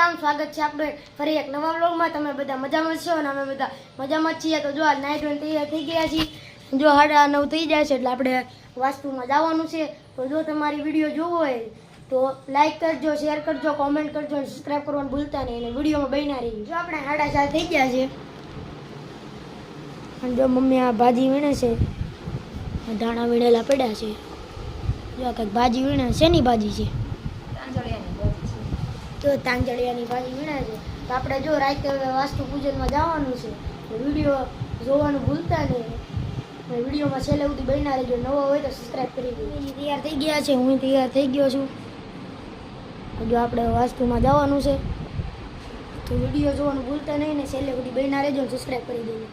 રામ, સ્વાગત છે આપણે ફરી એક નવા વ્લોગમાં। તમે બધા મજામાં છો અને અમે બધા મજામાં છીએ। તો જો આજ નાઈટ ધોઈને તૈયાર થઈ ગયા છીએ। જો 9:30 થઈ જાય છે એટલે આપણે વાસ્તુમાં જવાનું છે। તો જો તમારી વિડીયો જોવો હોય તો લાઈક કરજો, શેર કરજો, કોમેન્ટ કરજો અને સબસ્ક્રાઈબ કરવાનું ભૂલતા નહીં અને વિડીયોમાં બન્યા રહીજો। જો આપણે 4:30 થઈ ગયા છે અને જો મમ્મી આ ભાજી વીણે છે, ધાણા વીણેલા પડ્યા છે। જો આ કંઈક ભાજી વીણે, શેની ભાજી છે? તો તાંજળિયાની ભાજી વીણાય છે। તો આપણે જો રાતે વાસ્તુ પૂજનમાં જવાનું છે, વિડીયો જોવાનું ભૂલતા નહીં, વિડીયોમાં છેલ્લે સુધી બન્યા રહેજો। નવો હોય તો સબસ્ક્રાઈબ કરી દેજો। તૈયાર થઈ ગયા છે, હું તૈયાર થઈ ગયો છું। જો આપણે વાસ્તુમાં જવાનું છે તો વિડીયો જોવાનું ભૂલતા નહીં ને છેલ્લે સુધી બન્યા રહેજો, સબસ્ક્રાઈબ કરી દેજો।